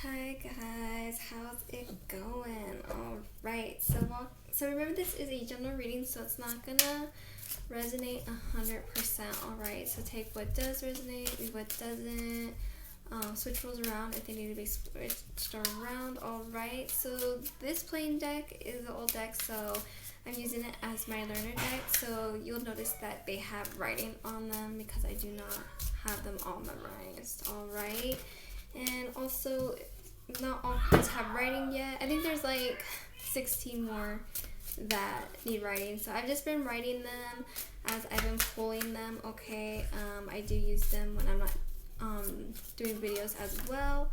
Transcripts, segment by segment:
Hi guys, how's it going? Alright, so remember this is a general reading, so it's not gonna resonate 100%. Alright, so take what does resonate, leave what doesn't, switch rules around if they need to be switched around. Alright, so this plain deck is the old deck, so I'm using it as my learner deck, so you'll notice that they have writing on them because I do not have them all memorized. Alright. And also, not all cards have writing yet. I think there's like 16 more that need writing. So I've just been writing them as I've been pulling them, okay? I do use them when I'm not doing videos as well.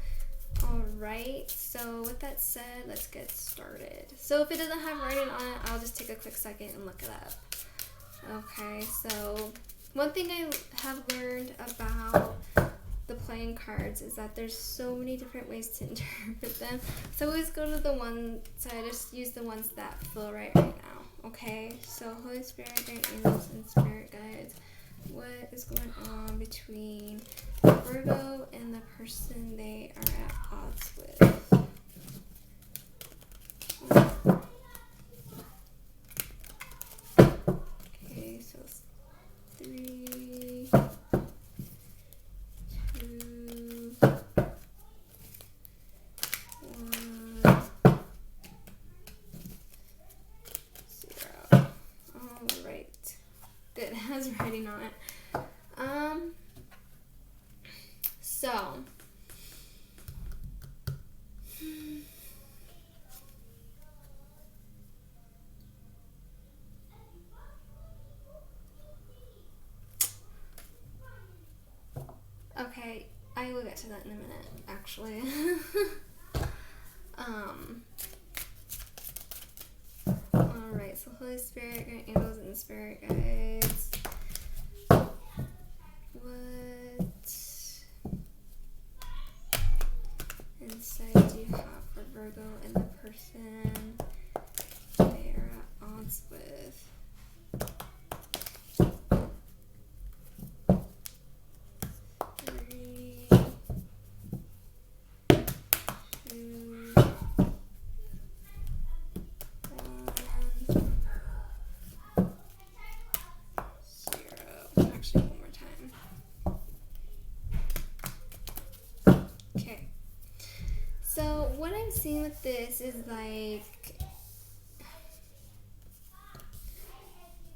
Alright, so with that said, let's get started. So if it doesn't have writing on it, I'll just take a quick second and look it up. Okay, so one thing I have learned about the playing cards is that there's so many different ways to interpret them. So I always go to the one, so I just use the ones that feel right now. Okay, so Holy Spirit, Guardian Angels, and Spirit Guides. What is going on between Virgo and the person they are at odds with? Okay, so it's 3, 2, 1, 0. Alright. Good, it has writing on it. So okay, I will get to that in a minute, actually. Alright, so Holy Spirit, Guardian Angels, and Spirit Guides. What insight do you have for Virgo and the person they are at odds with? 3, 2, 1, 0. Actually, one more time. Okay. So what I'm seeing with this is like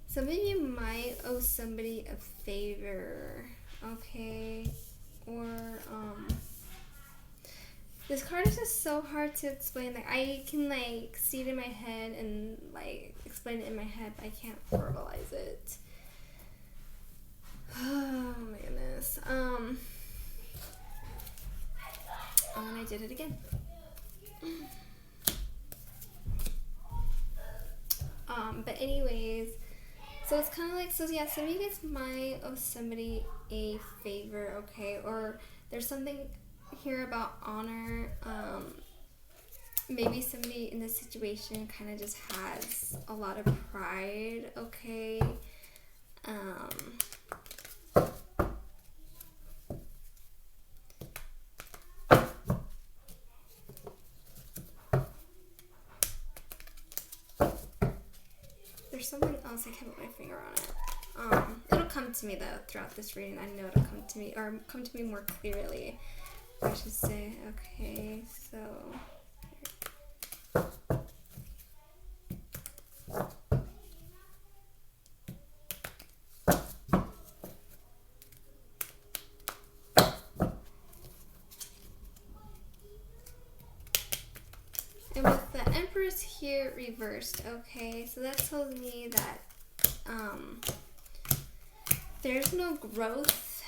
some of you might owe somebody a favor, okay? Or this card is just so hard to explain. Like I can like see it in my head and like explain it in my head, but I can't verbalize it. Oh my goodness. And I did it again. But anyways, so it's kind of like, so yeah, some of you guys might owe somebody a favor, okay? Or there's something here about honor. Maybe somebody in this situation kind of just has a lot of pride, okay? There's something else, I can't put my finger on it. It'll come to me though throughout this reading. I know it'll come to me, or come to me more clearly, I should say. Okay, so and with the Empress here reversed, okay, so that tells me that there's no growth.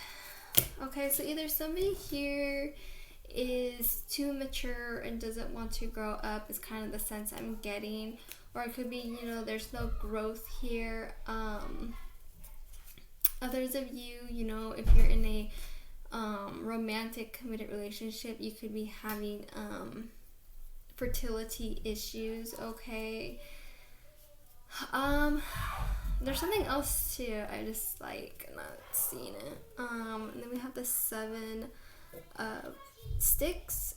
Okay, so either somebody here is too mature and doesn't want to grow up is kind of the sense I'm getting, or it could be, you know, there's no growth here. Others of you, you know, if you're in a romantic committed relationship, you could be having fertility issues, okay? There's something else too, I just like not seeing it. And then we have the 7 of Sticks,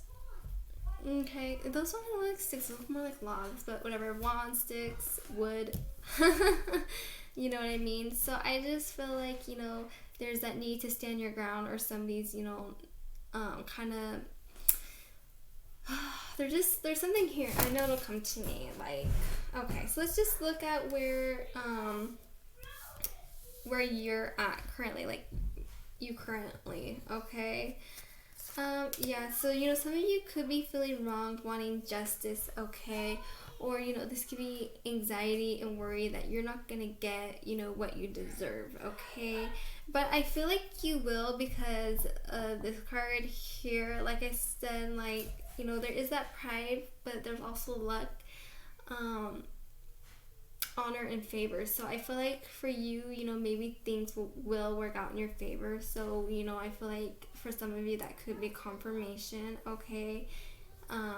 Okay, those don't look like sticks, those look more like logs, but whatever. Wand, sticks, wood. You know what I mean? So I just feel like, there's that need to stand your ground, or somebody's, kind of. There's something here. I know it'll come to me. Like, okay, so let's just look at where you're at currently, like you currently, okay? Yeah, so some of you could be feeling wronged, wanting justice, okay? Or this could be anxiety and worry that you're not gonna get what you deserve, okay? But I feel like you will, because this card here, like I said, like there is that pride, but there's also luck, honor and favor. So I feel like for you, maybe things will work out in your favor. So I feel like for some of you that could be confirmation, okay?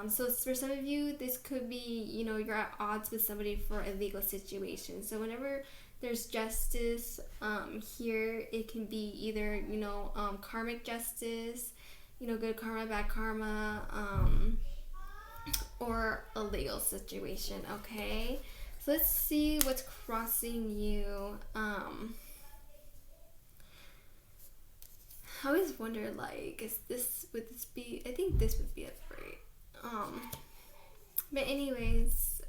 So for some of you, this could be, you're at odds with somebody for a legal situation. So whenever there's justice, here, it can be either, karmic justice, good karma, bad karma, or a legal situation, okay? So let's see what's crossing you. I always wonder, like, would this be, I think this would be a break. But anyways,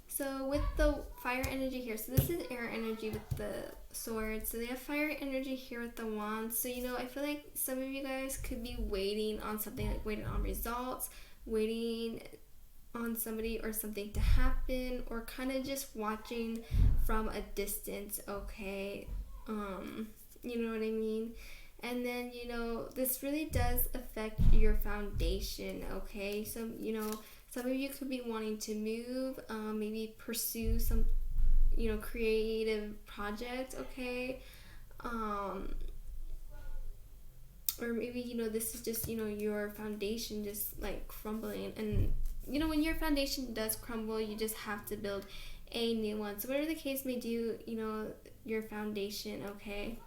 so with the fire energy here, so this is air energy with the sword, so they have fire energy here with the wand. So I feel like some of you guys could be waiting on something, like waiting on results, waiting on somebody or something to happen, or kind of just watching from a distance, okay? You know what I mean? And then, this really does affect your foundation, okay? So, some of you could be wanting to move, maybe pursue some, creative project, okay? Or maybe, this is just, your foundation just, like, crumbling. And, when your foundation does crumble, you just have to build a new one. So whatever the case may do, your foundation, okay?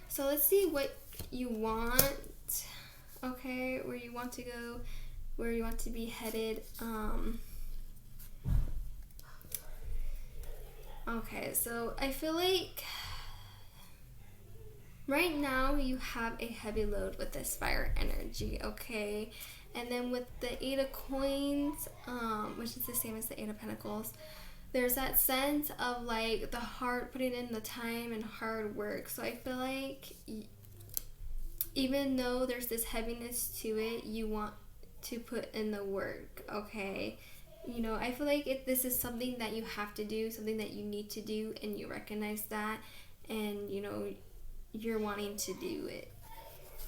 So let's see what you want, okay, where you want to go, where you want to be headed. Okay, so I feel like right now you have a heavy load with this fire energy, okay? And then with the 8 of coins, which is the same as the 8 of pentacles, there's that sense of like the hard, putting in the time and hard work. So I feel like even though there's this heaviness to it, you want to put in the work, okay? I feel like this is something that you have to do, something that you need to do, and you recognize that, and you're wanting to do it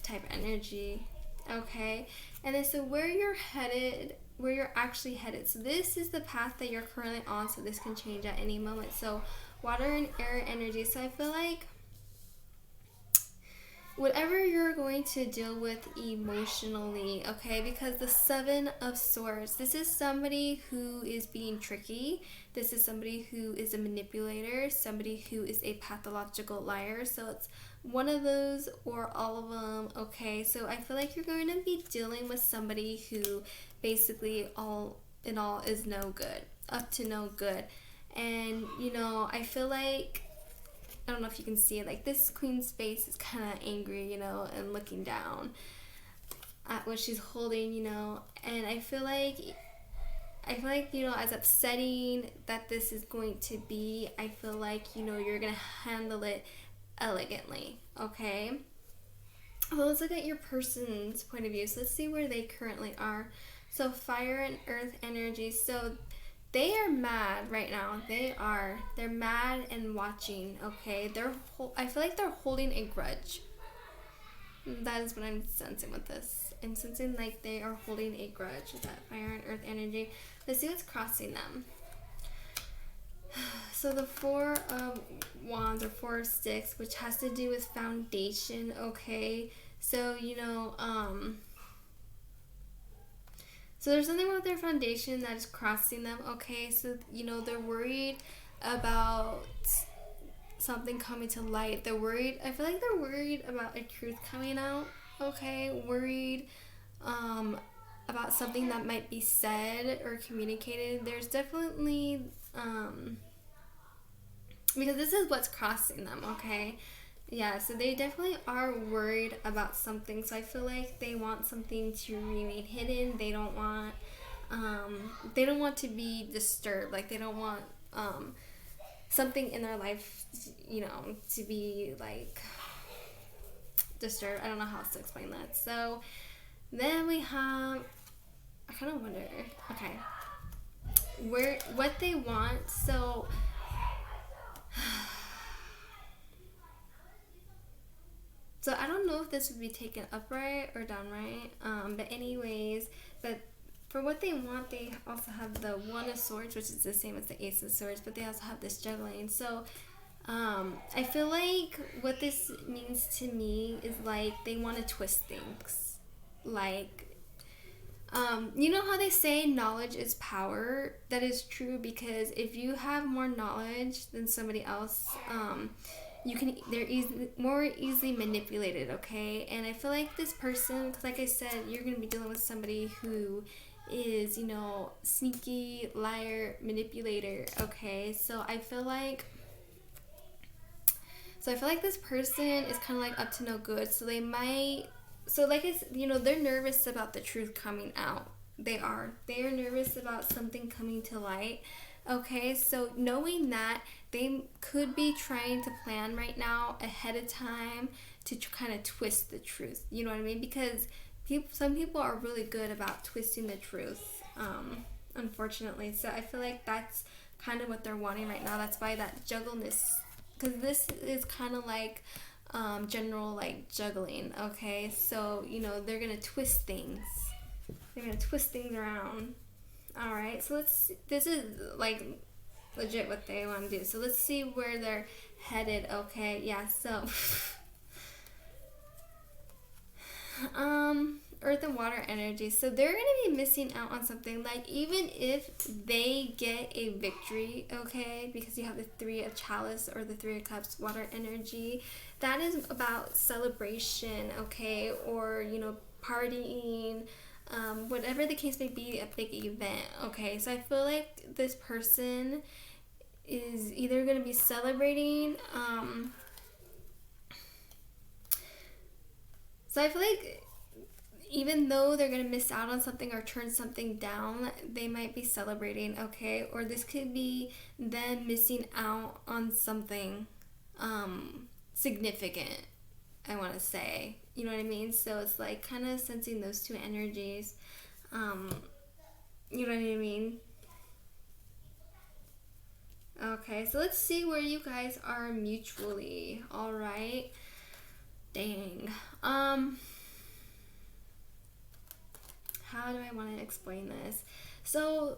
type energy, okay? And then so where you're headed, where you're actually headed, so this is the path that you're currently on, so this can change at any moment. So water and air energy, so I feel like whatever you're going to deal with emotionally, okay, because the 7 of swords, this is somebody who is being tricky, this is somebody who is a manipulator, somebody who is a pathological liar. So it's one of those or all of them, okay? So I feel like you're going to be dealing with somebody who basically all in all is no good, up to no good. And I feel like, I don't know if you can see it, like this queen's face is kind of angry, and looking down at what she's holding, and I feel like, as upsetting that this is going to be, I feel like, you're going to handle it elegantly, okay? Well, let's look at your person's point of view. So let's see where they currently are. So fire and earth energy. So they are mad right now. They're mad and watching, okay? I feel like they're holding a grudge. That is what I'm sensing with this. I'm sensing like they are holding a grudge with that fire and earth energy. Let's see what's crossing them. So the 4 of wands or 4 of sticks, which has to do with foundation, okay? So, so there's something with their foundation that is crossing them, okay? So, they're worried about something coming to light. I feel like they're worried about a truth coming out, okay? Worried about something that might be said or communicated. There's definitely because this is what's crossing them, okay? Yeah, so they definitely are worried about something. So I feel like they want something to remain hidden. They don't want to be disturbed. Like they don't want something in their life, to be like disturbed. I don't know how else to explain that. So then we have, I kind of wonder, okay, what they want. So I don't know if this would be taken upright or downright, but anyways, but for what they want, they also have the One of Swords, which is the same as the Ace of Swords, but they also have this juggling. So I feel like what this means to me is like they want to twist things. Like, you know how they say knowledge is power? That is true, because if you have more knowledge than somebody else, they're more easily manipulated, okay? And I feel like this person, because like I said, you're going to be dealing with somebody who is, sneaky, liar, manipulator, okay? So I feel like this person is kind of like up to no good. So they might, they're nervous about the truth coming out. They are nervous about something coming to light. Okay, so knowing that, they could be trying to plan right now ahead of time to kind of twist the truth. You know what I mean? Because some people are really good about twisting the truth, unfortunately. So I feel like that's kind of what they're wanting right now. That's why that juggleness, because this is kind of like general like juggling. Okay, so they're gonna twist things. They're gonna twist things around. All right, so this is like legit what they want to do. So let's see where they're headed. Okay, yeah, so earth and water energy. So they're going to be missing out on something. Like, even if they get a victory, okay, because you have the Three of Chalice or the Three of Cups, water energy, that is about celebration, okay, or partying, whatever the case may be, a big event, okay? So I feel like this person is either going to be celebrating, so I feel like even though they're going to miss out on something or turn something down, they might be celebrating, okay? Or this could be them missing out on something significant, I want to say. You know what I mean? So it's like kind of sensing those two energies. You know what I mean? Okay, so let's see where you guys are mutually. All right. Dang. How do I want to explain this? So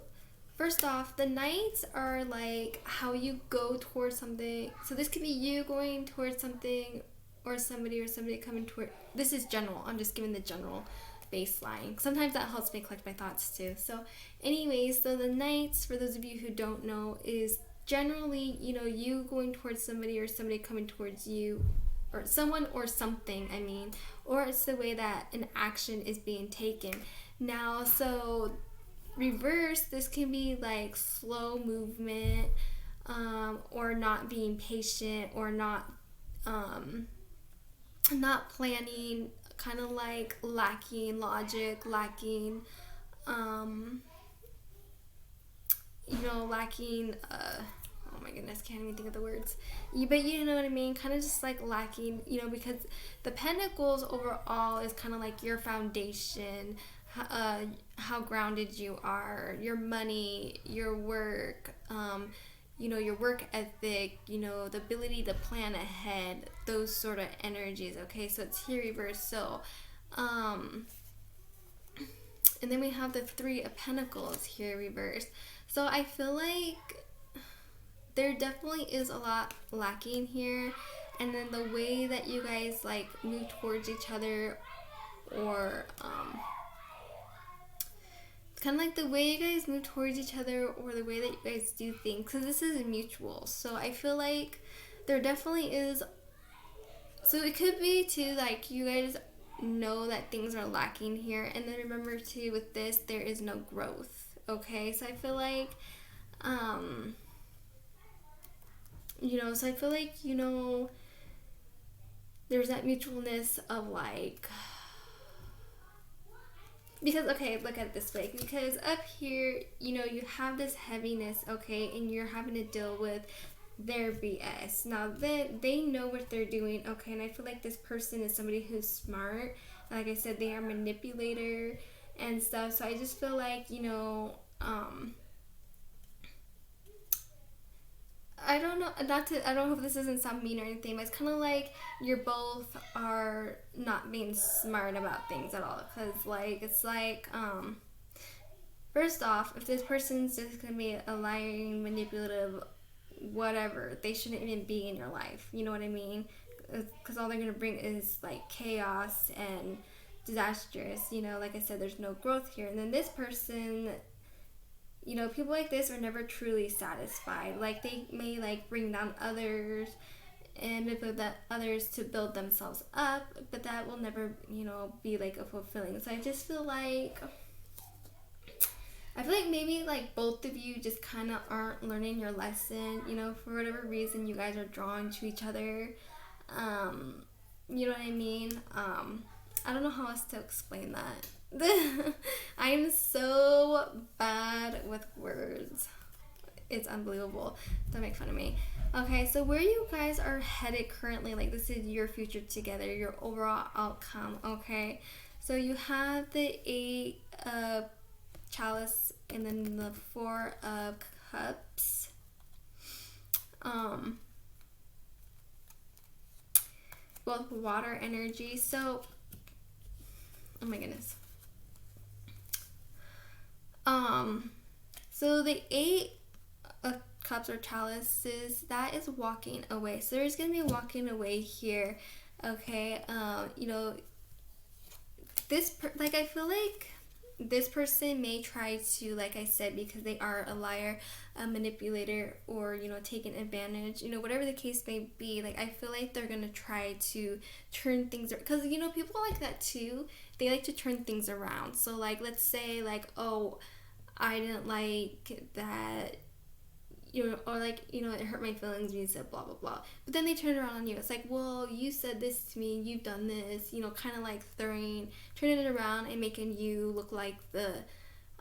first off, the Knights are like how you go towards something. So this could be you going towards something, or somebody coming toward. This is general. I'm just giving the general baseline. Sometimes that helps me collect my thoughts too. So anyways, so the Knights, for those of you who don't know, is generally, you going towards somebody or somebody coming towards you, or someone or something, I mean, or it's the way that an action is being taken. Now, so reverse, this can be like slow movement, or not being patient, or not planning, kind of like lacking logic, lacking, lacking, oh my goodness, can't even think of the words. But you know what I mean? Kind of just like lacking, because the Pentacles overall is kind of like your foundation, how grounded you are, your money, your work, your work ethic, the ability to plan ahead, those sort of energies, okay? So it's here reversed. So, and then we have the Three of Pentacles here reversed. So I feel like there definitely is a lot lacking here. And then the way that you guys like move towards each other, or kind of like the way you guys move towards each other, or the way that you guys do things, because this is mutual. So I feel like there definitely is, so it could be too like you guys know that things are lacking here. And then remember too, with this, there is no growth. Okay, so I feel like, there's that mutualness of like, because, okay, look at it this way, because up here, you have this heaviness, okay, and you're having to deal with their BS. Now, they know what they're doing, okay, and I feel like this person is somebody who's smart. Like I said, they are manipulator and stuff, so I just feel like, I don't know, I don't hope this doesn't sound mean or anything, but it's kind of like you're both are not being smart about things at all. Because, like, it's like, first off, if this person's just going to be a lying, manipulative, whatever, they shouldn't even be in your life. You know what I mean? Because all they're going to bring is, like, chaos and disastrous. Like I said, there's no growth here. And then this person, people like this are never truly satisfied. Like, they may, like, bring down others and manipulate that others to build themselves up, but that will never, be, like, a fulfilling. So I just feel like, maybe, like, both of you just kind of aren't learning your lesson, for whatever reason you guys are drawn to each other. You know what I mean? I don't know how else to explain that. I am so bad with words. It's unbelievable. Don't make fun of me. Okay, so where you guys are headed currently, like, this is your future together, your overall outcome, okay? So you have the 8 of Chalice and then the 4 of Cups. Both water energy. So, oh my goodness. So the 8 of Cups or Chalices, that is walking away. So there's gonna be walking away here, okay? I feel like this person may try to, like I said, because they are a liar, a manipulator, or, taking advantage, whatever the case may be, like, I feel like they're gonna try to turn things, because, people like that too, they like to turn things around. So, like, let's say, like, oh, I didn't like that, or like, it hurt my feelings when you said blah, blah, blah. But then they turn around on you. It's like, well, you said this to me, you've done this, kind of like turning it around and making you look like the,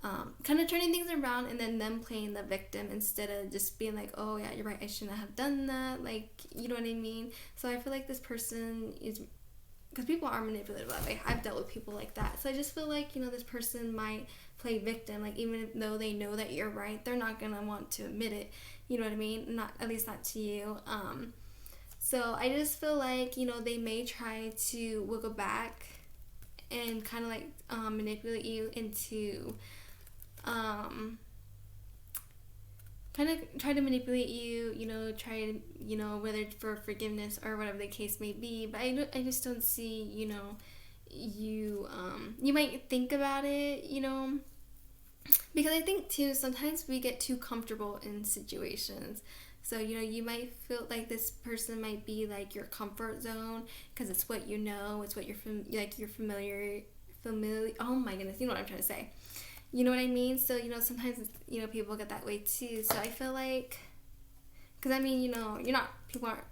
kind of turning things around, and then them playing the victim instead of just being like, oh yeah, you're right, I shouldn't have done that. Like, you know what I mean? So I feel like this person is, because people are manipulative that way. I've dealt with people like that. So I just feel like, this person might play victim. Like, even though they know that you're right, they're not going to want to admit it. You know what I mean? Not, at least not to you. So I just feel like, they may try to wiggle back and kind of like manipulate you into, kind of try to manipulate you, try to, whether it's for forgiveness or whatever the case may be. But I just don't see, you might think about it, because I think too, sometimes we get too comfortable in situations. So, you might feel like this person might be like your comfort zone because it's what you know, it's what you're familiar, oh my goodness, you know what I'm trying to say. You know what I mean? So, sometimes, people get that way too. So I feel like, because I mean,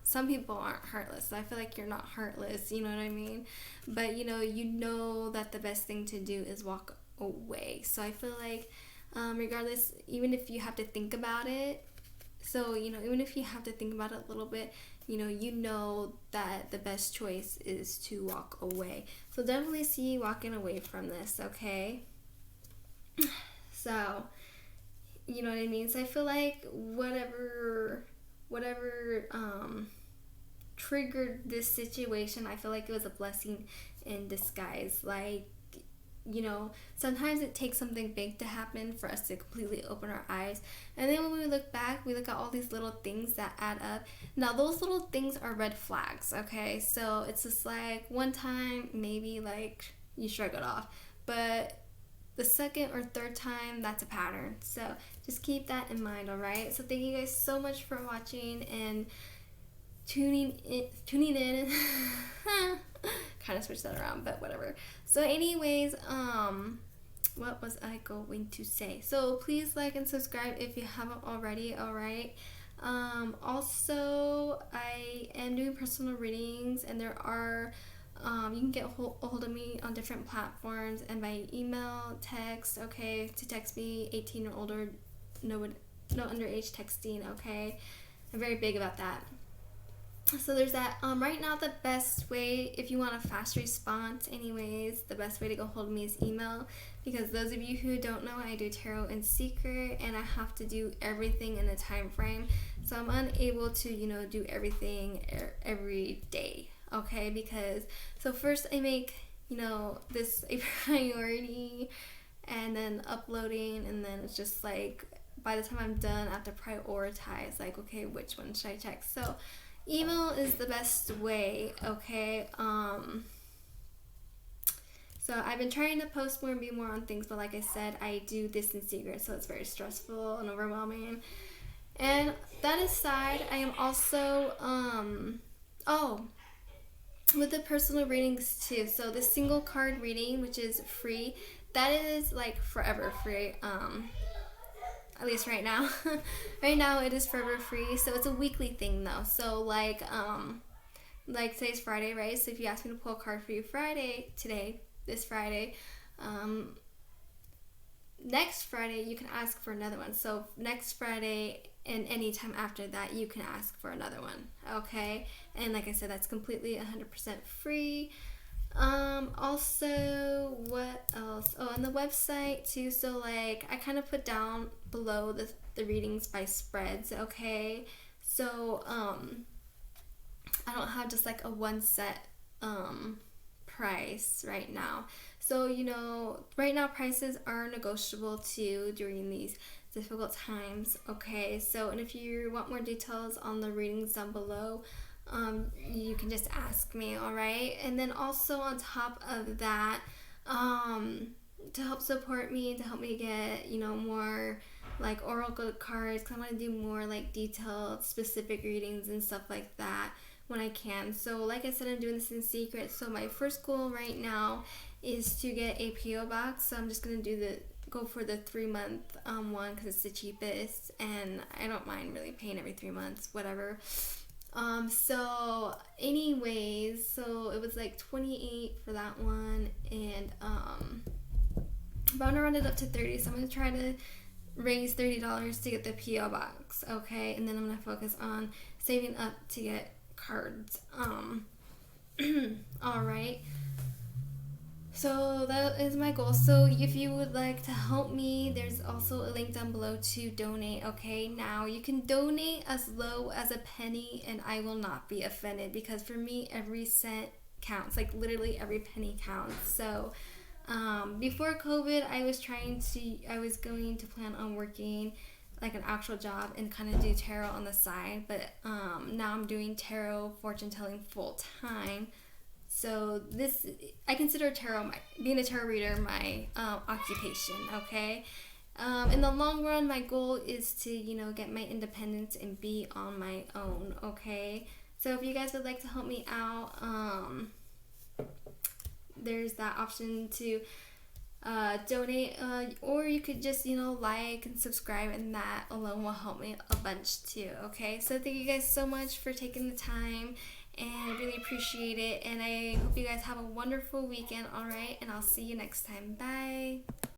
some people aren't heartless. So I feel like you're not heartless, you know what I mean? But, you know that the best thing to do is walk away. So I feel like, regardless, even if you have to think about it, so, even if you have to think about it a little bit, you know that the best choice is to walk away. So definitely see you walking away from this, okay? So, you know what I mean? So I feel like whatever triggered this situation, I feel like it was a blessing in disguise. Like, sometimes it takes something big to happen for us to completely open our eyes. And then when we look back, we look at all these little things that add up. Now, those little things are red flags, okay? So it's just like one time, maybe like you shrug it off. But the second or third time, that's a pattern. So just keep that in mind, all right? So thank you guys so much for watching. And tuning in. Kind of switched that around, but whatever. So anyways, what was I going to say? So please like and subscribe if you haven't already. All right. Also, I am doing personal readings, and there are you can get a hold of me on different platforms and by email, text. Okay, to text me 18 or older, no underage texting. Okay, I'm very big about that. So there's that. Right now, the best way, if you want a fast response, anyways, the best way to go hold of me is email. Because those of you who don't know, I do tarot in secret, and I have to do everything in a time frame. So I'm unable to, do everything every day. Okay, because so first I make this a priority, and then uploading, and then it's just like by the time I'm done, I have to prioritize. Like, okay, which one should I check? So email is the best way, okay? So I've been trying to post more and be more on things, but like I said, I do this in secret, so it's very stressful and overwhelming. And that aside, I am also, with the personal readings too. So the single card reading, which is free, that is like forever free. At least right now. Right now it is forever free. So it's a weekly thing though. So like today's Friday, right? So if you ask me to pull a card for you this Friday, next Friday you can ask for another one. So next Friday and any time after that you can ask for another one. Okay? And like I said, that's completely 100% free. Also, what else? Oh, on the website too. So like I kind of put down below the readings by spreads. Okay, so I don't have just like a one set price right now. So right now prices are negotiable too during these difficult times. Okay, so and if you want more details on the readings down below, you can just ask me, all right? And then also on top of that, to help support me, to help me get, more like oracle cards, because I want to do more like detailed, specific readings and stuff like that when I can. So like I said, I'm doing this in secret. So my first goal right now is to get a PO box. So I'm just going to go for the 3-month one because it's the cheapest, and I don't mind really paying every 3 months, whatever. So anyways, so it was like 28 for that one, and I'm gonna round it up to 30, so I'm gonna try to raise $30 to get the PO box, okay? And then I'm gonna focus on saving up to get cards. All right. So that is my goal. So if you would like to help me, there's also a link down below to donate. Okay, now you can donate as low as a penny, and I will not be offended, because for me every cent counts. Like literally every penny counts. So before COVID, I was going to plan on working like an actual job and kind of do tarot on the side, but now I'm doing tarot fortune telling full time. So I consider being a tarot reader my occupation, okay? In the long run, my goal is to, get my independence and be on my own, okay? So if you guys would like to help me out, there's that option to donate, or you could just, like and subscribe, and that alone will help me a bunch too, okay? So thank you guys so much for taking the time, and I really appreciate it, and I hope you guys have a wonderful weekend, all right? And I'll see you next time. Bye.